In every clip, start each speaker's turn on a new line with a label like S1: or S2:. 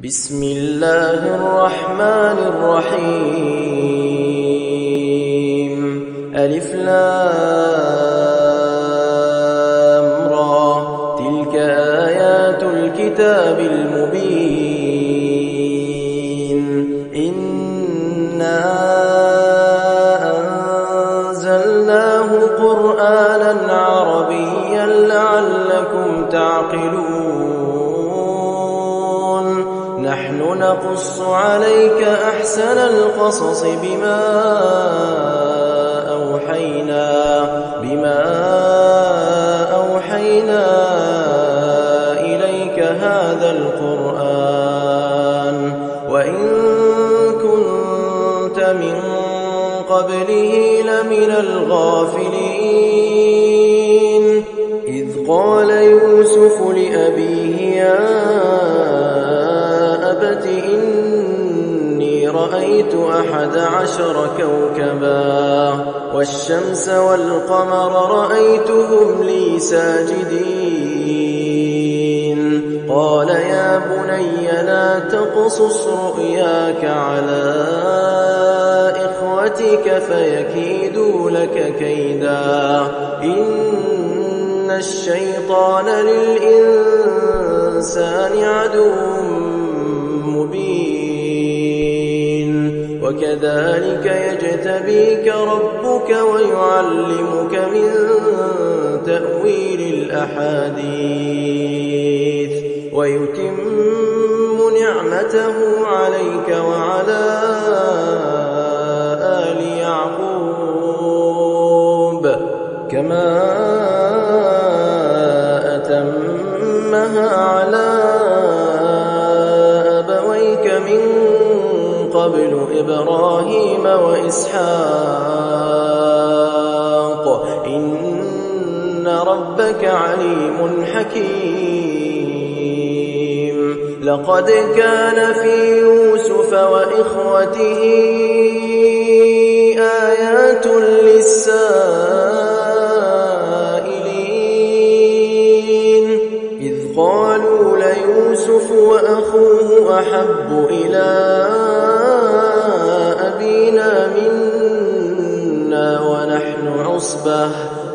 S1: بسم الله الرحمن الرحيم. ألف لام را، تلك آيات الكتاب المبين. إنا أنزلناه قرآنا عربيا لعلكم تعقلون. نحن نقص عليك أحسن القصص بما أوحينا إليك هذا القرآن، وإن كنت من قبله لمن الغافلين. إذ قال يوسف لأبيه يا أبت إني رأيت 11 كوكبا والشمس والقمر رأيتهم لي ساجدين. قال يا بني لا تقصص رؤياك على إخوتك فيكيدوا لك كيدا، إن الشيطان للإنسان عدو مبين. وكذلك يجتبيك ربك ويعلمك من تأويل الأحاديث ويتم نعمته عليك وعلى آل يعقوب كما أتمها على أبويك من قبل إبراهيم وإسحاق، إن ربك عليم حكيم. لقد كان في يوسف وإخوته آيات للسائلين، إذ قالوا ليوسف وأخوه أحب إلى أبينا منا ونحن عصبة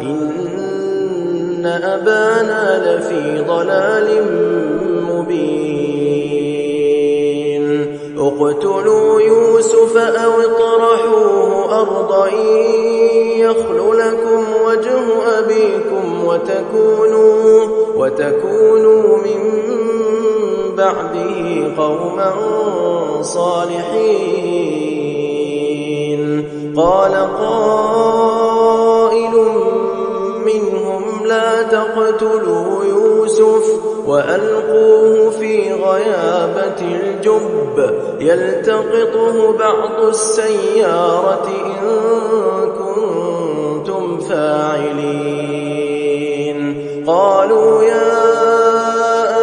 S1: إن أبانا لفي ضلال مبين. اقتلوا يوسف أو اطرحوه أرضا يخل لكم وجه أبيكم وتكونوا من بعده قوما صالحين. قال قائل منهم لا تقتلوا يوسف وألقوه في غيابة الجب يلتقطه بعض السيارة إن كنتم فاعلين. قالوا يا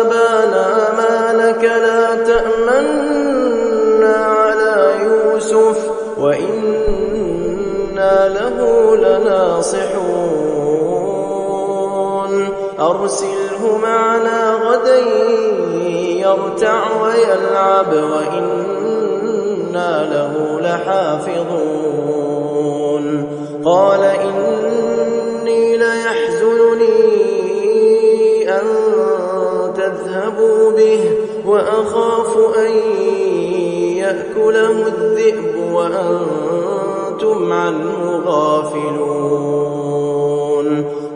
S1: أبانا ما لك لا تأمنا على يوسف وإنا له لناصحون. أرسله معنا غدا يرتع ويلعب وإنا له لحافظون. قال إني ليحزنني أن تذهبوا به وأخاف أن يأكله الذئب وأنتم عنه غافلون.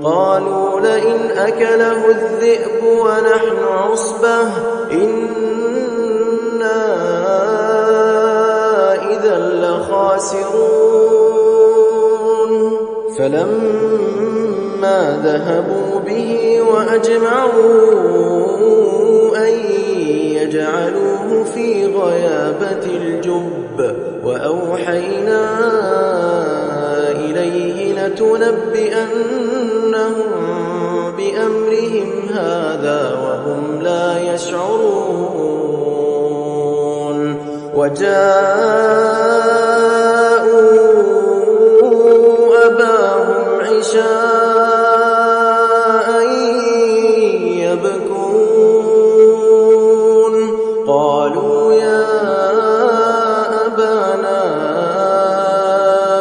S1: قالوا لئن أكله الذئب ونحن عصبة إنا إذا لخاسرون. فلما ذهبوا به وأجمعوا أن يجعلوه في غيابة الجب وأوحينا إليه لتنبئنهم بأمرهم هذا وهم لا يشعرون. وجاءوا أباهم عشاء يبكون. قالوا يا أبانا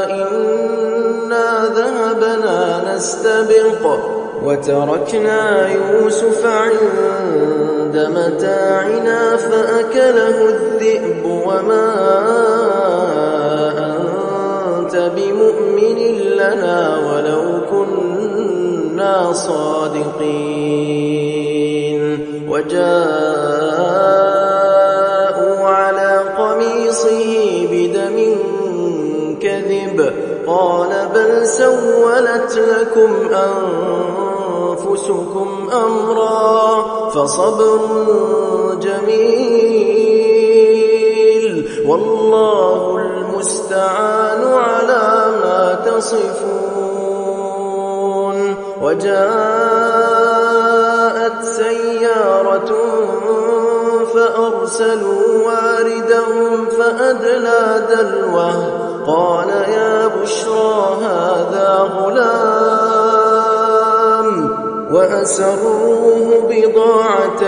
S1: إنا ذهبنا نستبق وتركنا يوسف عند متاعنا فأكله الذئب وما أنت بمؤمن لنا ولو كنا صادقين وجاءوا على قميصه بدم كذب قال بل سولت لكم أنفسكم أمرا فصبر جميل والله المستعان على ما تصفون وجاءت سيارة فأرسلوا واردهم فأدلى دلوه قال يا بشرى هذا غلام وأسروه بضاعة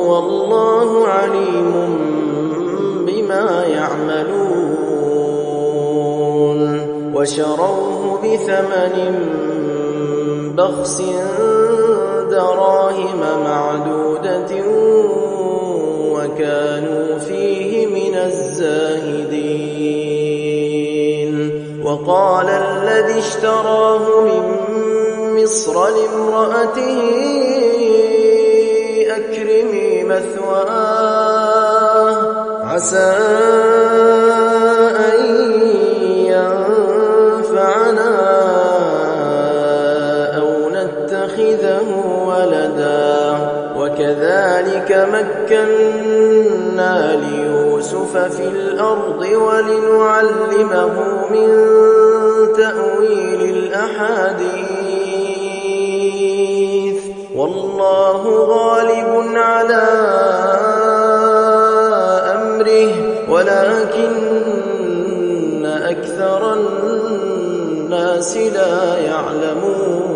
S1: والله عليم بما يعملون وشروه بثمن بخس دراهم معدودة وكانوا فيه من الزاهدين وقال الذي اشتراه من مصر لامرأته أكرمي مثواه عسى أن ينفعنا أو نتخذه ولدا وكذلك مكنا ليوسف في الأرض ولنعلمه من تأويل الأحاديث والله غالب على أمره ولكن أكثر الناس لا يعلمون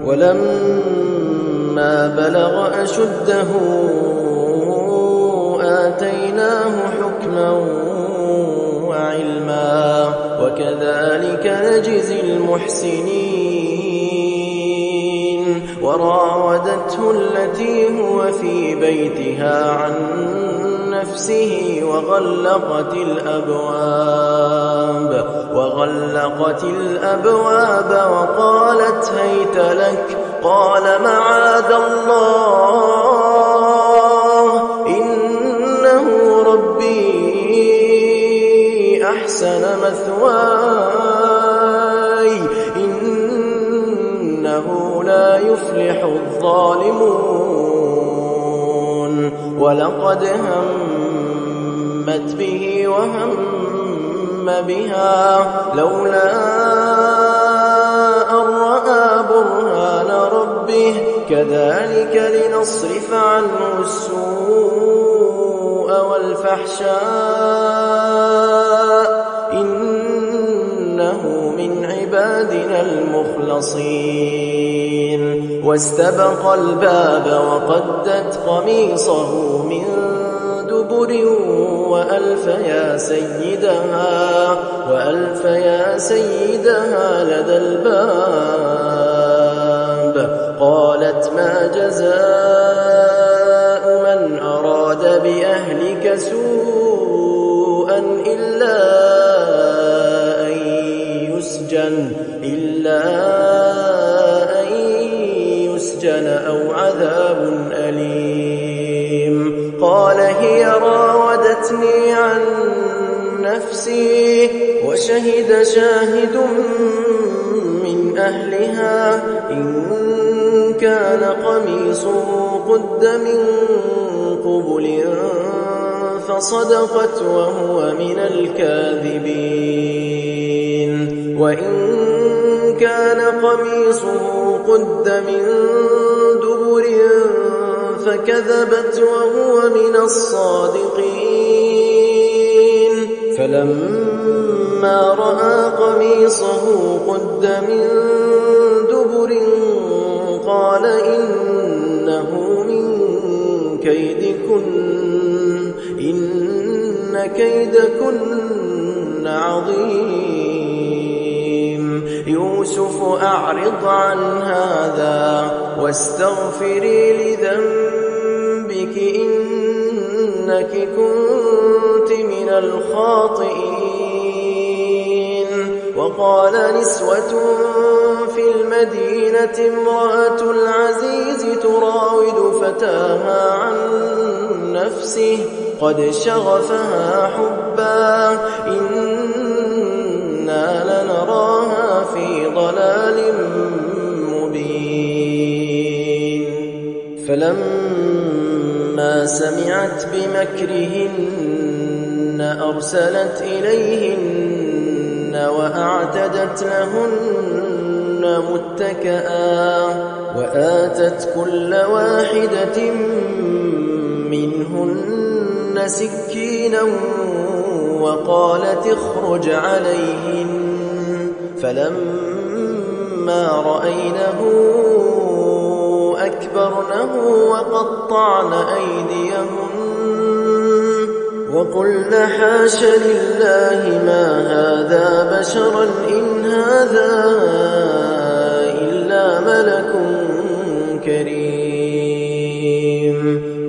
S1: ولما بلغ أشده آتيناه حكما وعلما وكذلك نجزي المحسنين وراودته التي هو في بيتها عن نفسه وغلقت الأبواب وقالت هيت لك قال معاذ الله إنه ربي أحسن مثواي إنه لا يفلح الظالمون ولقد همت به وهم بها لولا أن رأى برهان ربه كذلك لنصرف عنه السوء والفحشاء إنه من عبادنا المخلصين واستبق الباب وقدت قميصه من دبر وألف يا سيدها لدى الباب قالت ما جزاء من أراد بأهلك سوءا إلا أن يسجن أو عذاب أليم قال هي راودتني عن نفسي وشهد شاهد من أهلها إن كان قميصه قد من قبل فصدقت وهو من الكاذبين وإن كان قميصه قد من دبر فكذبت وهو من الصادقين فلما رأى قميصه قد من دبر قال إنه من كيدكن إن كيدكن عظيم يوسف أعرض عن هذا واستغفري لذنبك إنك كنت من الخاطئين وقال نسوة في المدينة امرأة العزيز تراود فتاها عن نفسه قد شغفها حبا إنا لنراها في ضلال مبين فلما سمعت بمكرهن أرسلت إليهن وأعتدت لهن متكئا وآتت كل واحدة منهن سكينا وقالت اخرج عليهن فلما رأينه أكبرنه وقطعن أيديهن وقلن حاش لله ما هذا بشرا إن هذا إلا ملك كريم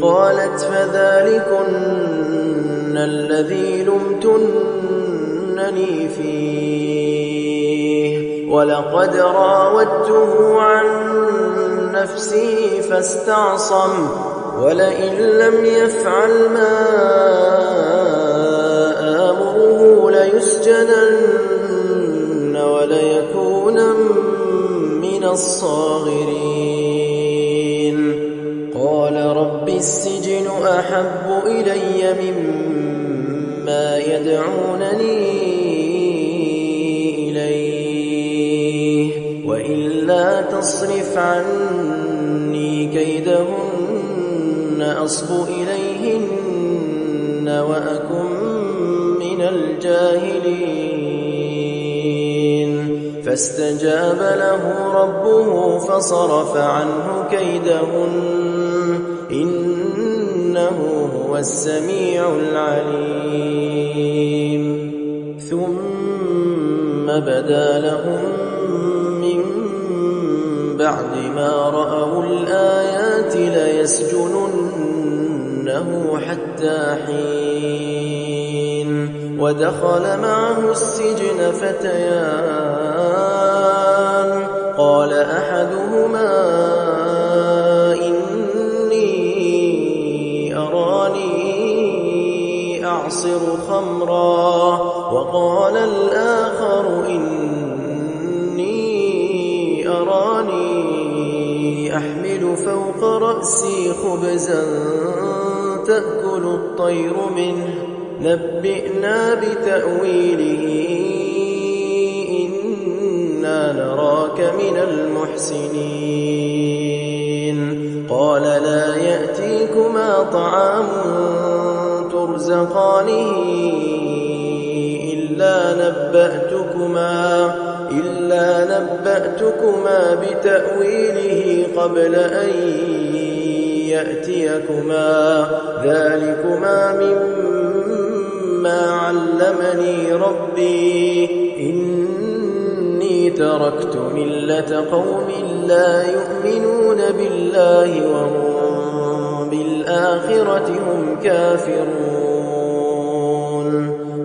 S1: قالت فذلكن الذي لمتنني فيه ولقد راودته عن نفسه فاستعصم ولئن لم يفعل ما آمره ليسجنن وليكون من الصاغرين قال رب السجن أحب إلي مما يدعونني إليه وإلا تصرف عني كيدهن أصب إليهن وأكن من الجاهلين فاستجاب له ربه فصرف عنه كيدهن إنه هو السميع العليم ثم بدا لهم من بعد ما رأوا الآيات ليسجننه حتى حين ودخل معه السجن فتيان قال أحدهما إني أراني أعصر خمرا وقال الآخر إني أراني أحمل فوق رأسي خبزا تأكل الطير منه نبئنا بتأويله إنا نراك من المحسنين قال لا يأتيكما طعام ترزقانه إلا نبأتكما بتأويله قبل أن يأتيكما ذلكما مما علمني ربي إني تركت ملة قوم لا يؤمنون بالله وهم بالآخرة هم كافرون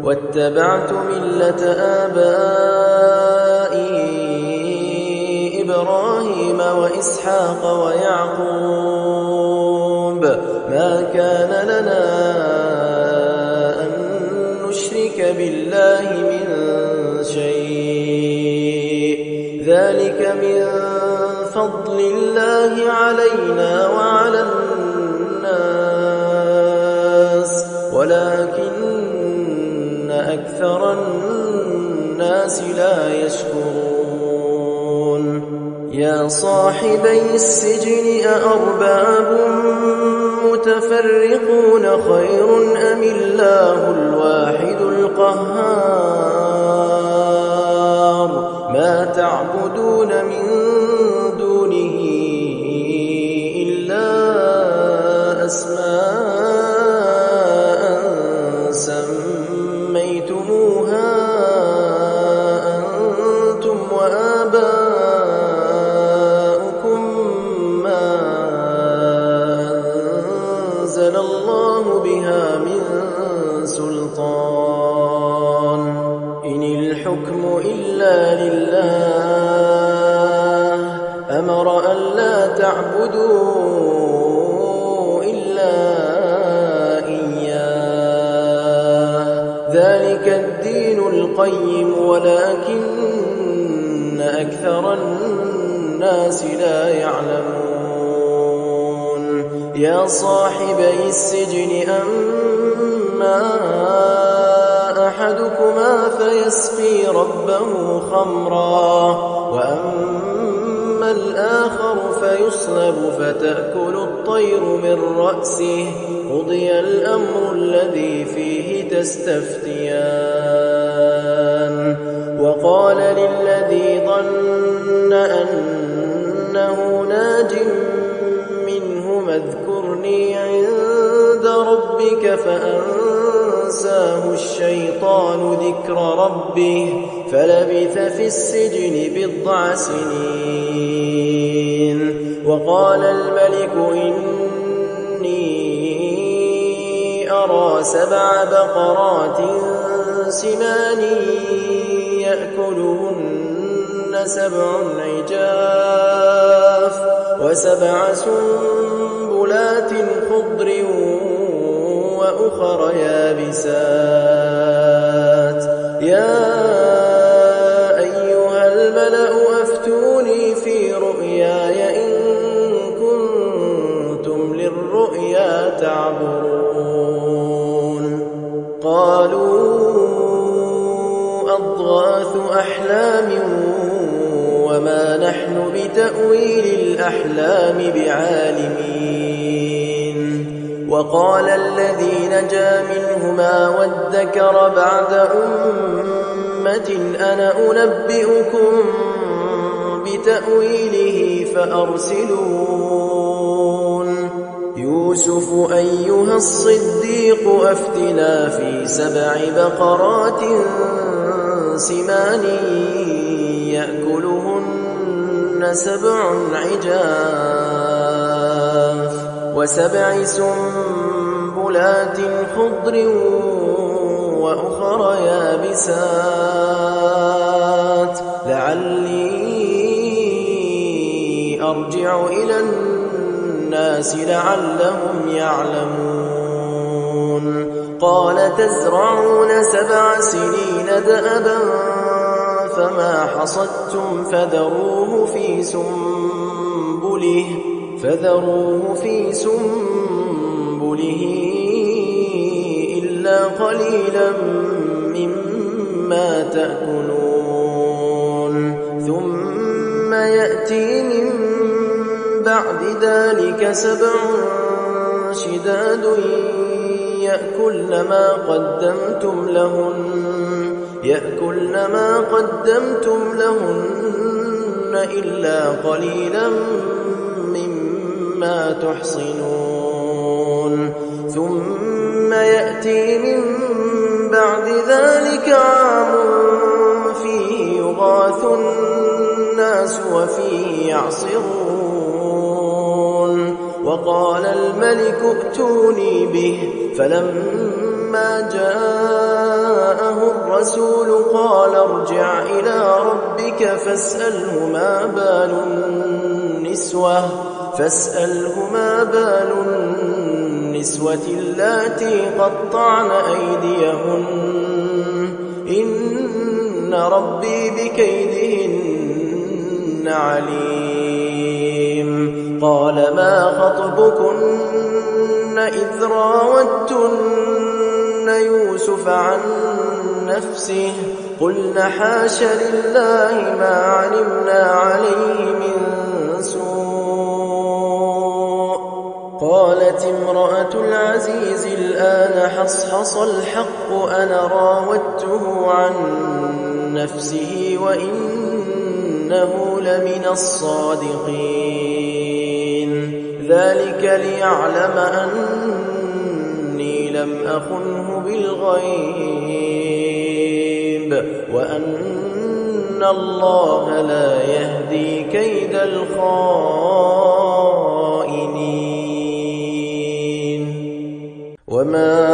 S1: واتبعت ملة آبائي إبراهيم وإسحاق ويعقوب ما كان لنا أن نشرك بالله من شيء ذلك من فضل الله علينا وعلى الناس ولكن أكثر الناس لا يشكرون يا صاحبي السجن أأرباب متفرقون خير أم الله الواحد القهار ما تعبدون من دونه إلا أسماء أنزل الله بها من سلطان إن الحكم إلا لله أمر ألا تعبدوا إلا إياه ذلك الدين القيم ولكن أكثر الناس لا يعلمون يا صاحبي السجن أما أحدكما فيسقي ربه خمرا وأما الآخر فيصلب فتأكل الطير من رأسه قضي الأمر الذي فيه تستفتيان وقال للذي ظن أنه ناج منهما اذكرني عند ربك فأنساه الشيطان ذكر ربه فلبث في السجن بضع سنين وقال الملك إني أرى 7 بقرات سمان يأكلهن 7 عجاف و7 سنبلات خضر وأخر يابسات يا أيها الملأ أفتوني في رؤياي إن كنتم للرؤيا تعبرون قالوا أضغاث أحلام وما نحن بتأويل الأحلام بعالمين وقال الذي نجا منهما وادكر بعد أمة أنا أنبئكم بتأويله فأرسلون يوسف أيها الصديق أفتنا في 7 بقرات سمان يأكلهن 7 عجاف و7 سنبلات خضر وأخر يابسات لعلي أرجع إلى الناس لعلهم يعلمون قال تزرعون 7 سنين دأبا فما حصدتم فذروه في سنبله إلا قليلا مما تأكلون ثم يأتي من بعد ذلك 7 شداد يأكلن ما قدمتم لهن إلا قليلا مما تحصنون ثم يأتي من بعد ذلك عام فيه يغاث الناس وفيه يعصرون وقال الملك ائتوني به فلما جاءه الرسول قال ارجع إلى ربك فاسأله ما بال النسوة اللاتي قطعن أيديهن إن ربي بكيدهن عليم قال ما خطبكن إذ راوتن يوسف عن نفسه قلن حاش لله ما علمنا عليه من سوء قالت امرأة العزيز الآن حصحص الحق أنا راودته عن نفسه وإنه لمن الصادقين ذلك ليعلم أني لم أخنه بالغيب وأن الله لا يهدي كيد الخائنين وما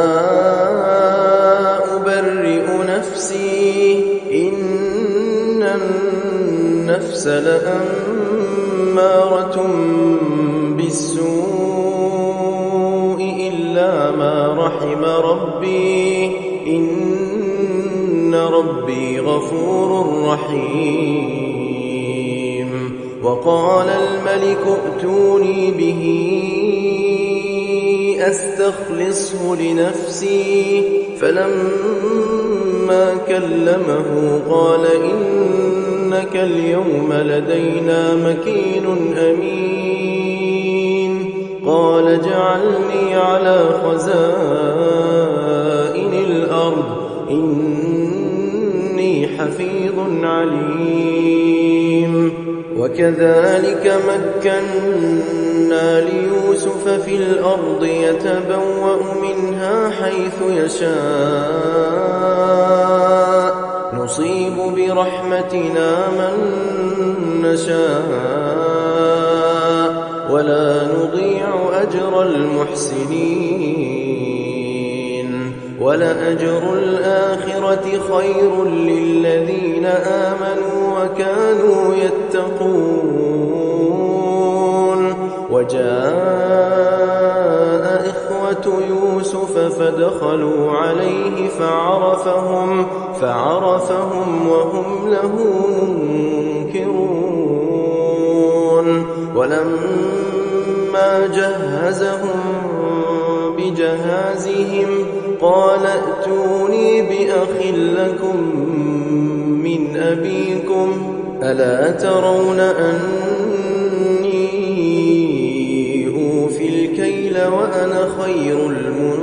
S1: أبرئ نفسي إن النفس لأمارة بالسوء إلا ما رحم ربي إن ربي غفور رحيم وقال الملك ائتوني به أستخلصه لنفسي فلما كلمه قال إنك اليوم لدينا مكين أمين قال اجعلني على خزائن الأرض إني حفيظ عليم وكذلك مكنا ليوسف في الأرض يتبوأ منها حيث يشاء نصيب برحمتنا من نشاء ولا نضيع أجر المحسنين ولأجر الآخرة خير للذين آمنوا وكانوا يتقون وجاء إخوة يوسف فدخلوا عليه فعرفهم وهم له منكرون ولما جهزهم بجهازهم قال ائتوني بأخ لكم من أبيكم ألا ترون أني أوفي الكيل وأنا خير المنزلين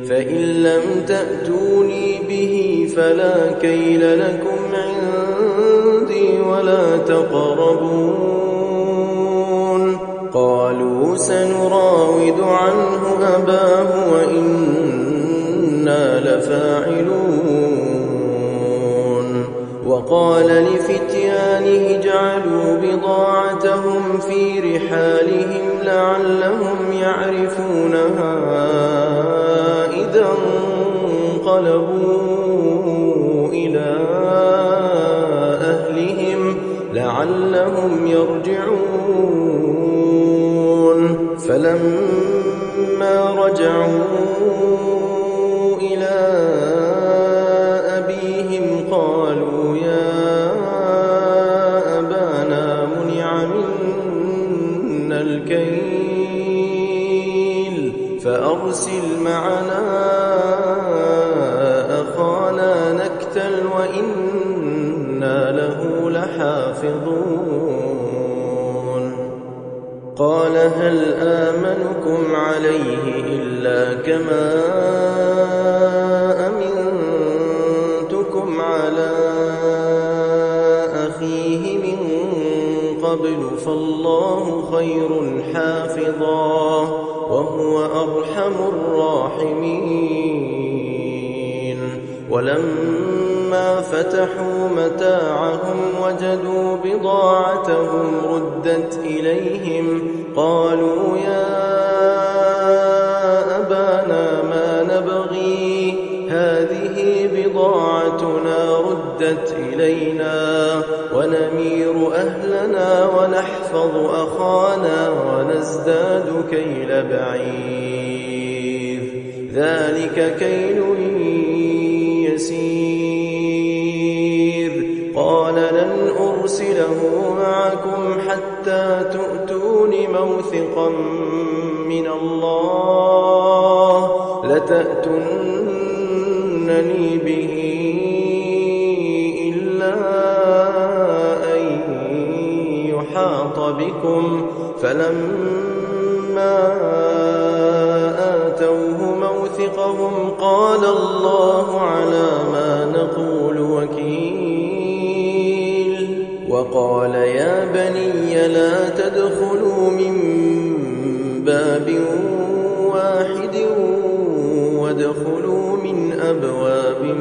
S1: فإن لم تأتوني به فلا كيل لكم عندي ولا تقربون قالوا سنراود عنه أباه وإنا لفاعلون وقال لفتيانه اجعلوا بضاعتهم في رحالهم لعلهم يعرفونها إذا انقلبوا إلى أهلهم لعلهم يرجعون فلما رجعوا إلى أبيهم قالوا يا أبانا منع منا الكيل فأرسل معنا أخانا نكتل وإنا له لحافظون قال هل آمنكم عليه إلا كما أمنتكم على أخيه من قبل فالله خير حافظا وهو أرحم الراحمين ولما فتحوا متاعهم وجدوا بضاعتهم ردت إليهم قالوا يا أبانا ما نبغي هذه بضاعتنا ردت إلينا ونمير أهلنا ونحفظ أخانا ونزداد كيل بعير ذلك كيل يسير قال لن أرسله معكم حتى تؤتون موثقا من الله لتأتونني به إلا أن يحاط بكم فلما آتوه موثقهم قال الله على ما نقول وكيل وقال يا بني لا تدخلوا من باب واحد وادخلوا من أبواب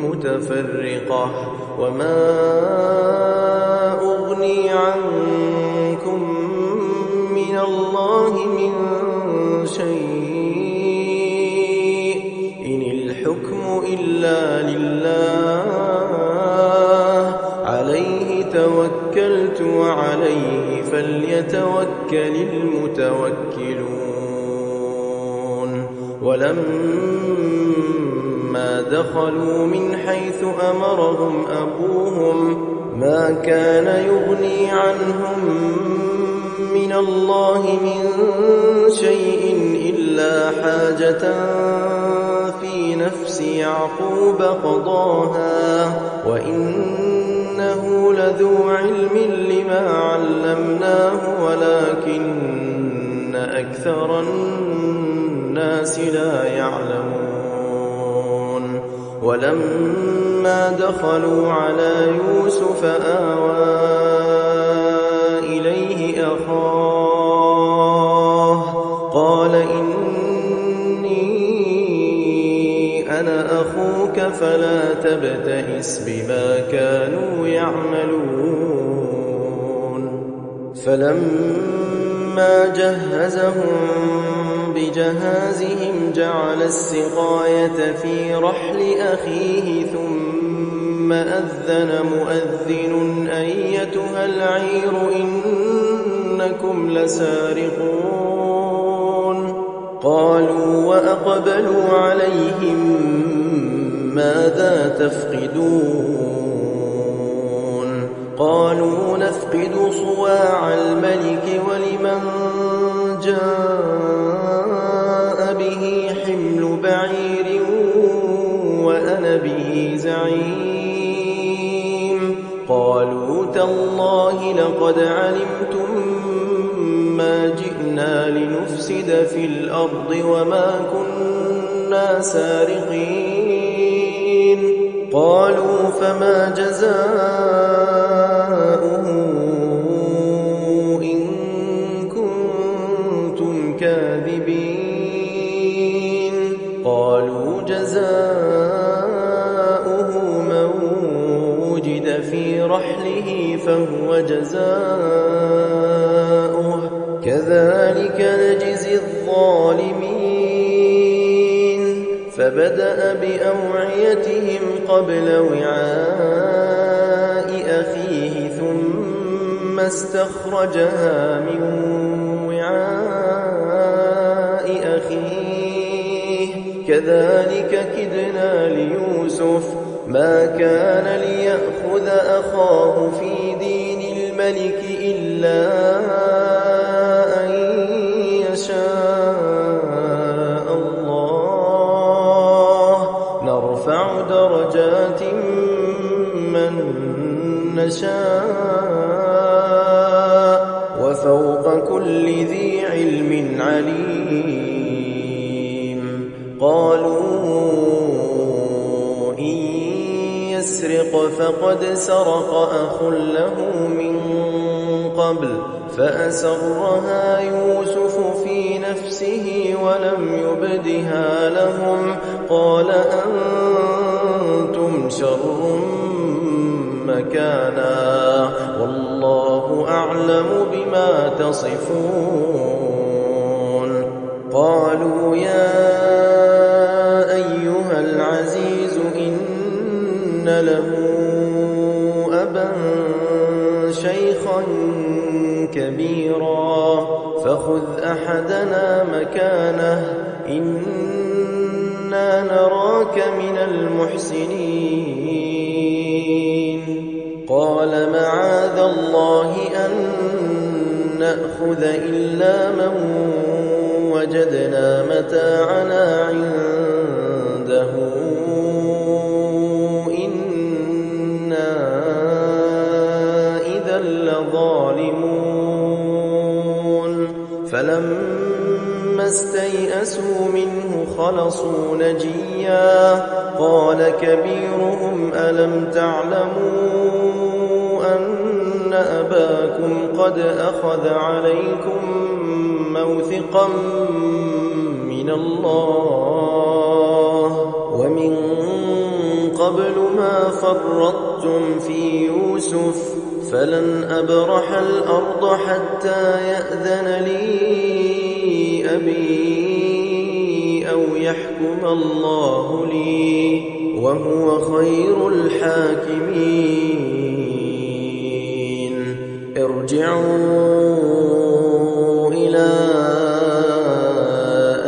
S1: متفرقة وما أغني عنكم من من الله من شيء إن الحكم إلا لله عليه توكلت وعليه فليتوكل المتوكلون ولما دخلوا من حيث أمرهم أبوهم ما كان يغني عنهم من الله من شيء إلا حاجة في نفس يعقوب قضاها وإنه لذو علم لما علمناه ولكن أكثر الناس لا يعلمون ولما دخلوا على يوسف آوى إليه أخاه قال إني أنا أخوك فلا تبتئس بما كانوا يعملون فلما جهزهم بجهازهم جعل السقاية في رحل أخيه ثم أذن مؤذن أيتها العير إنكم لسارقون قالوا وأقبلوا عليهم ماذا تفقدون قالوا نفقد صواع الملك ولمن جاء به حمل بعير وأنا به زعيم قالوا تالله لقد علمتم ما جئنا لنفسد في الأرض وما كنا سارقين قالوا فما جزاؤه إن كنتم كاذبين قالوا جزاؤه من وجد في رحله فهو جزاؤه كذلك نجزي الظالمين فبدأ بأوعيتهم قبل وعاء أخيه ثم استخرجها من وعاء أخيه كذلك كدنا ليوسف ما كان ليأخذ أخاه في دين الملك إلا أن يشاء الله نرفع درجات من نشاء وفوق كل ذي علم عليم قالوا إن يسرق فقد سرق أخ له من قبل فأسرها يوسف في نفسه ولم يبدها لهم قال أنتم شر مكانا والله أعلم بما تصفون قالوا يا أيها العزيز إن له أبا شيخا كبيرا فخذ أحدنا مكانه إنا نراك من المحسنين قال معاذ الله أن نأخذ إلا من وجدنا متاعنا عنده إنا إذا لظالمون فلما استيئسوا منه خلصوا نجيا قال كبيرهم ألم تعلموا أن أباكم قد أخذ عليكم موثقا من الله ومن قبل وما فرطتم في يوسف فلن أبرح الأرض حتى يأذن لي أبي أو يحكم الله لي وهو خير الحاكمين ارجعوا إلى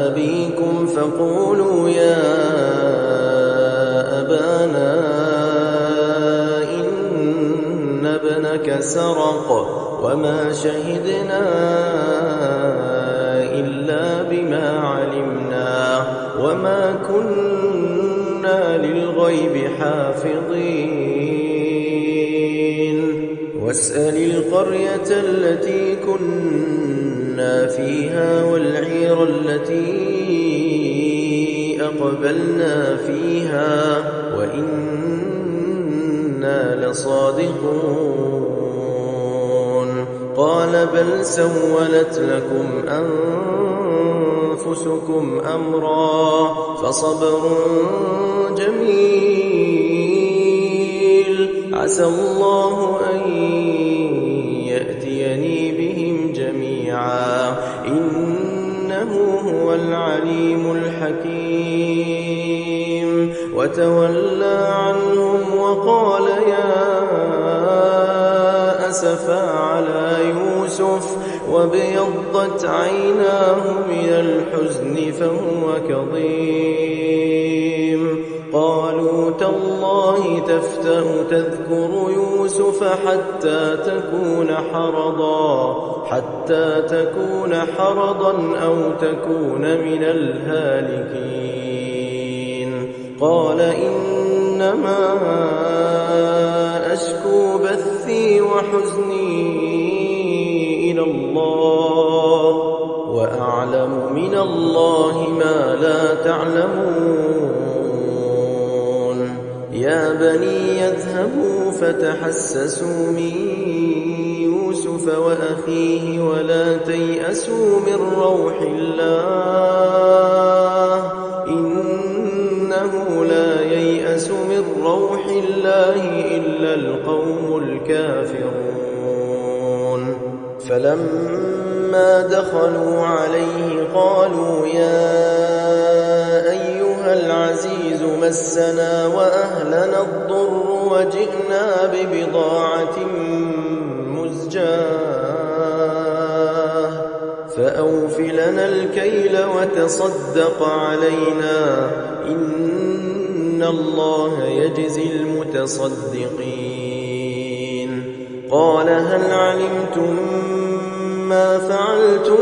S1: أبيكم فقولوا يا أبانا إن ابنك سرق وما شهدنا إلا بما علمنا وما كنا للغيب حافظين واسأل القرية التي كنا فيها والعير التي أقبلنا فيها وإنا لصادقون قال بل سولت لكم أنفسكم أمرا فصبر جميل عسى الله أن يأتيني بهم جميعا إنه هو العليم الحكيم وتولى عنهم وقال يا أسفا على يوسف وابيضت عيناه من الحزن فهو كظيم قالوا تالله تفتأ تذكر يوسف حتى تكون حرضا أو تكون من الهالكين قال إنما أشكو بثي وحزني إلى الله وأعلم من الله ما لا تعلمون يا بني يذهبوا فتحسسوا من يوسف وأخيه ولا تيأسوا من روح الله إنه لا ييأس من روح الله إلا القوم الكافرون فلما دخلوا عليه قالوا يا أيها العزيز مسنا وأهلنا الضر وجئنا ببضاعة مزجاة فأوف لنا الكيل وتصدق علينا إن الله يجزي المتصدقين قال هل علمتم ما فعلتم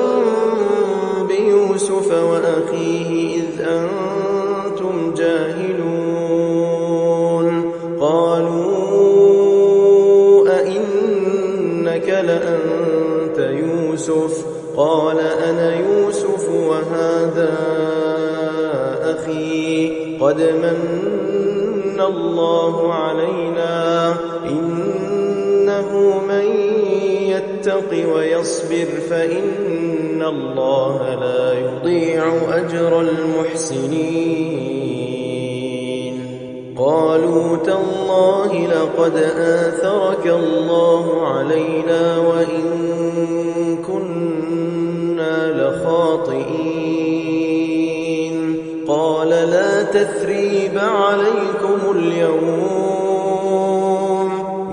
S1: بيوسف وأخيه إذ أنتم جاهلون قالوا أئنك لأنت يوسف قال أنا يوسف وهذا أخي قد من الله علينا إنه من يتق ويصبر فإن الله لا يضيع أجر المحسنين قالوا تالله لقد آثرك الله علينا وإن كنا لخاطئين قال لا تثريب عليكم اليوم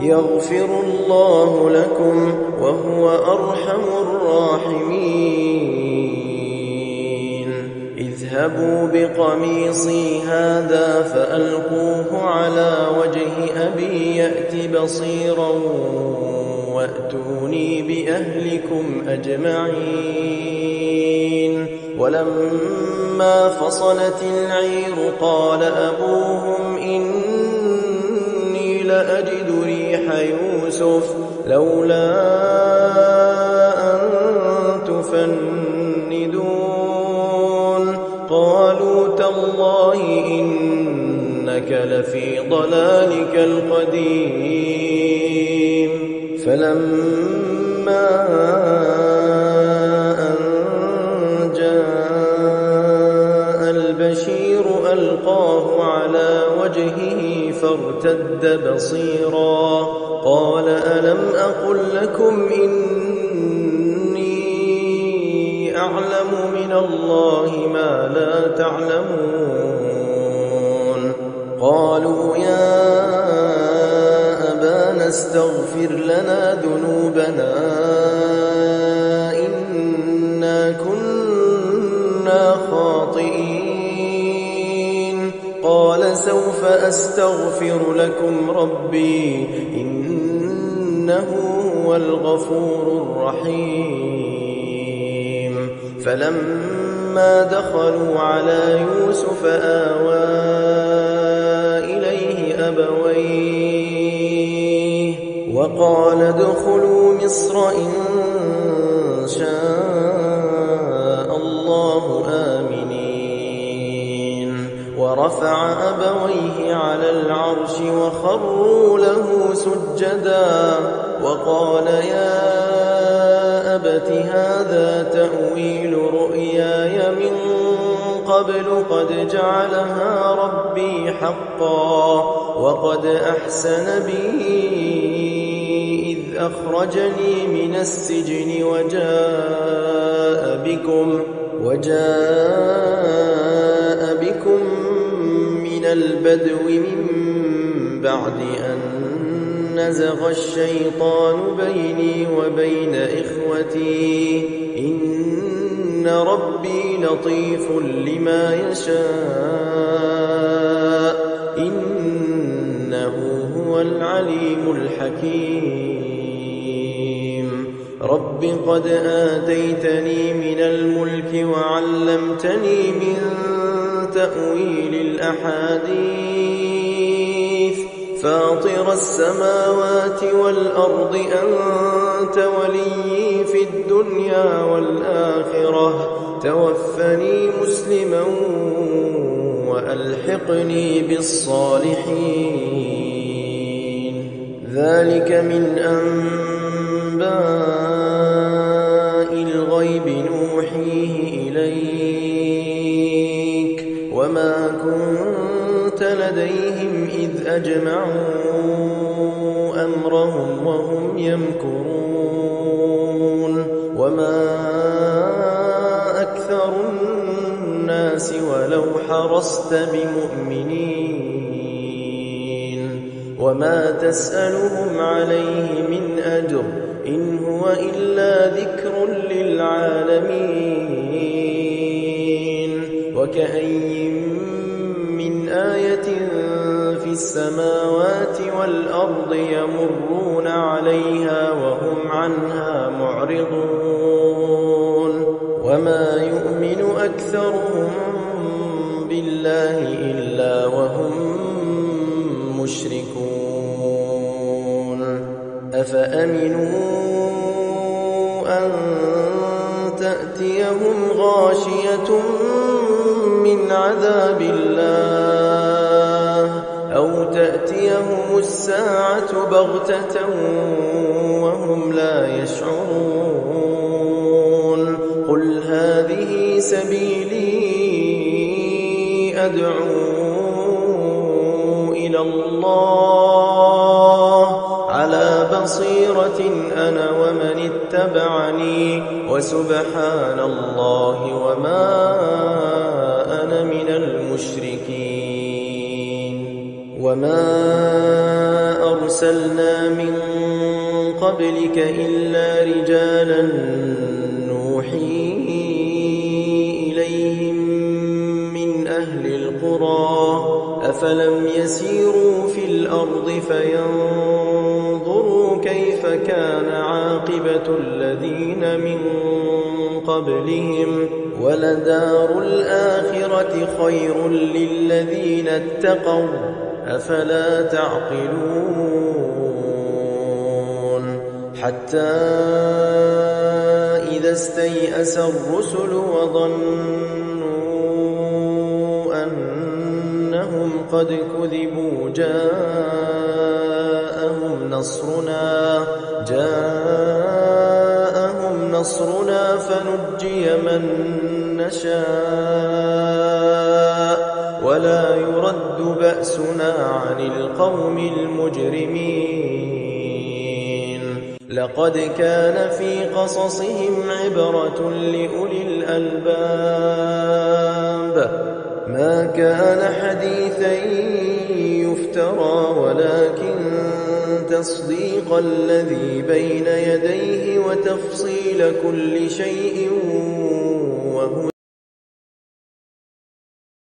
S1: يغفر الله لكم وهو أرحم الراحمين اذهبوا بقميصي هذا فألقوه على وجه أبي يأت بصيرا وأتوني بأهلكم أجمعين ولما فصلت العير قال أبوهم إني لأجد ريح يوسف لولا أن تفندون قالوا تالله إنك لفي ضلالك القديم فلما أن جاء البشير ألقاه على وجهه فارتد وارتد بصيرا قال ألم أقل لكم إني أعلم من الله ما لا تعلمون قالوا يا أبانا استغفر لنا ذنوبنا إنا كنا خاطئين قال سوف أستغفر لكم ربي إنه هو الغفور الرحيم فلما دخلوا على يوسف آوى إليه أبويه وقال ادخلوا مصر إن شاء الله آمنين ورفع أبويه على العرش وخروا له سجدا وقال يا أبت هذا تأويل رؤياي من قبل قد جعلها ربي حقا وقد أحسن بي إذ أخرجني من السجن وجاء بكم من البدو من بعد أن نزغ الشيطان بيني وبين إخوتي إن ربي لطيف لما يشاء إنه هو العليم الحكيم رب قد آتيتني من الملك وعلمتني من تأويل الأحاديث فاطر السماوات والأرض أنت وليي في الدنيا والآخرة توفني مسلما وألحقني بالصالحين ذلك من أنباء الغيب نوحيه إليك وما كنت لديهم إذ أجمعوا أمرهم وهم يمكرون وما أكثر الناس ولو حرصت بمؤمنين وما تسألهم عليه من أجر إن هو إلا ذكر للعالمين وكأي من آية في السماوات والأرض يمرون عليها وهم عنها معرضون وما يؤمن أكثرهم بالله إلا وهم مشركون أفأمنوا أن تأتيهم غاشية من عذاب الله أو تأتيهم الساعة بغتة وهم لا يشعرون قل هذه سبيلي أدعو إلى الله على بصيرة أنا ومن اتبعني وسبحان الله وما أنا من المشركين وما أرسلنا من قبلك إلا رجالا نوحي إليهم من أهل القرى أفلم يسيروا في الأرض فينظروا كيف كان عاقبة الذين من قبلهم ولدار الآخرة خير للذين اتقوا أفلا تعقلون حتى إذا استيأس الرسل وظنوا أنهم قد كذبوا جاءهم نصرنا فنجي من نشاء ولا يرد بأسنا عن القوم المجرمين لقد كان في قصصهم عبرة لأولي الألباب ما كان حديثا يفترى ولكن تصديق الذي بين يديه وتفصيل كل شيء وهدى